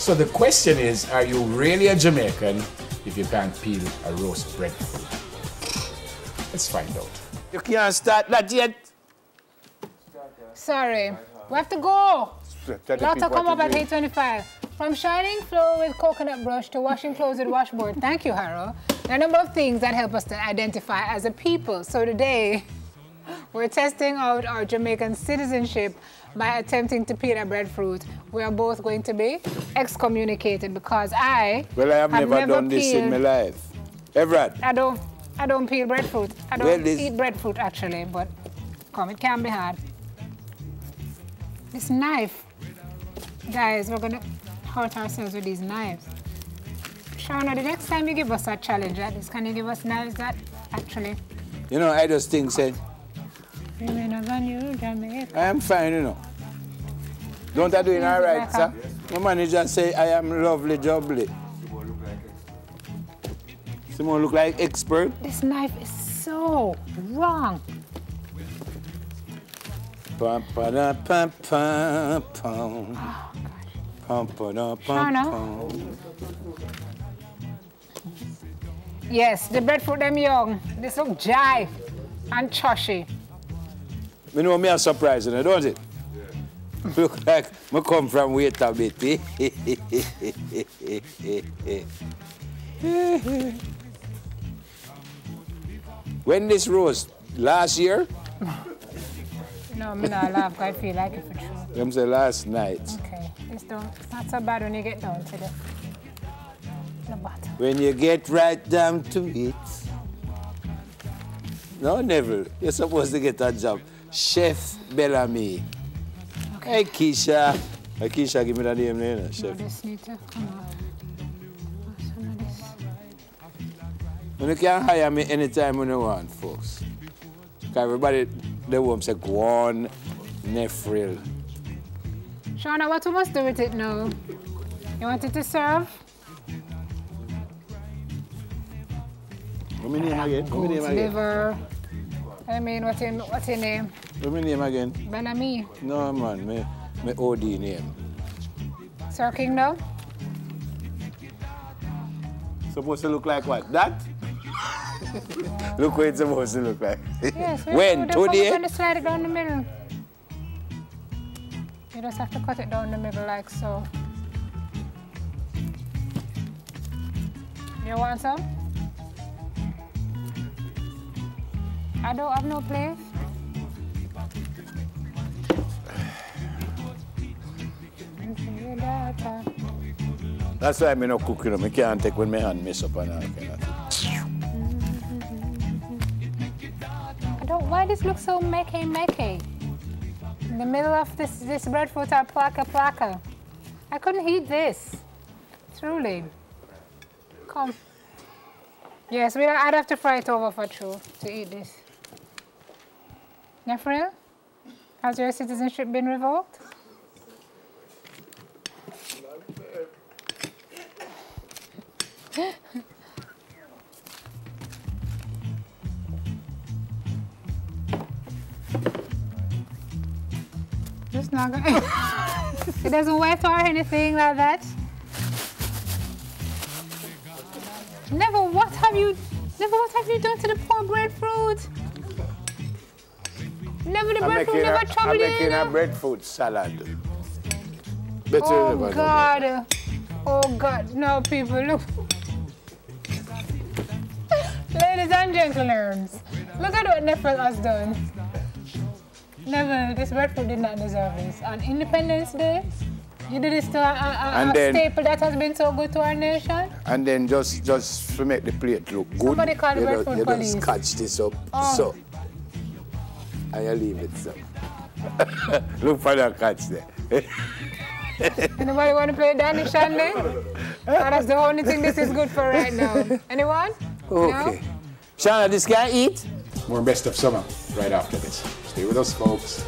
So the question is, are you really a Jamaican if you can't peel a roast breadfruit? Let's find out. You can't start that yet. Sorry, we have to go. Lots of come up at 8:25. From shining floor with coconut brush to washing clothes with washboard. Thank you, Harold. There are a number of things that help us to identify as a people. So today, we're testing out our Jamaican citizenship by attempting to peel a breadfruit. We are both going to be excommunicated because I have never done this in my life. Everett. I don't peel breadfruit. I don't eat breadfruit actually, but come, it can be hard. This knife, guys, we're gonna hurt ourselves with these knives. Shauna, the next time you give us a challenge like this, can you give us knives that actually? You know, I just think, say, Jamaica. I am fine, you know. Don't I do it all right, sir? My manager say I am lovely jubbly. Someone look like expert. This knife is so wrong. Pum, pa, da, pum, pum, pum. Oh, Pum, pa, da, pum, Shauna? pum. Yes, the breadfruit them young. This look jive and chushy. You know me a surprise, you know, don't it? Yeah. Look like I come from wait a bit. When this rose? Last year? No, me not laugh, I feel like it for true. Them say last night. Okay, it's not so bad when you get down to the bottom. When you get right down to it. No, Neville, you're supposed to get a job. Chef Bellamy. Okay. Hey, Keisha. Hey, Keisha, give me that name there, Chef. No, this need to come out. Some of this. You can hire me anytime when you want, folks. Because everybody, they won't say, go on, Nefril. Shauna, what we must do with it now? You want it to serve? What's my name again? What's my name again? Liver. I mean, what's your name? What's my name again? Bellamy. No, man, my OD name. Sir Kingdom? Supposed to look like what? That? Look what it's supposed to look like. Yes. When? Today? We're going to slide it down the middle. You just have to cut it down the middle like so. You want some? I don't have no place. That's why I'm not cooking them. I can't take when my hand mess up and all kind of thing. Why this looks so mekky? In the middle of this breadfruit are plaka. I couldn't eat this. Truly. Come. Yes, I'd have to fry it over for true to eat this. Nefril, has your citizenship been revoked? Just not gonna. It doesn't wet or anything like that. Never. What have you done to the poor breadfruit? Never the breadfruit never troubled you. I'm making a breadfruit salad. Better oh God! Oh God! No, people, look. Ladies and gentlemen, look at what Nefril has done. Never, this breadfruit did not deserve this. On Independence Day, you did this to a staple that has been so good to our nation. And then just to make the plate look good, somebody called the breadfruit police. You just catch this up, so. And you leave it, so. Look for the catch there. Anybody want to play Danny Shanley? That's the only thing this is good for right now. Anyone? Okay. No? Shauna, this guy eat? More best of summer right after this. Stay with us, folks.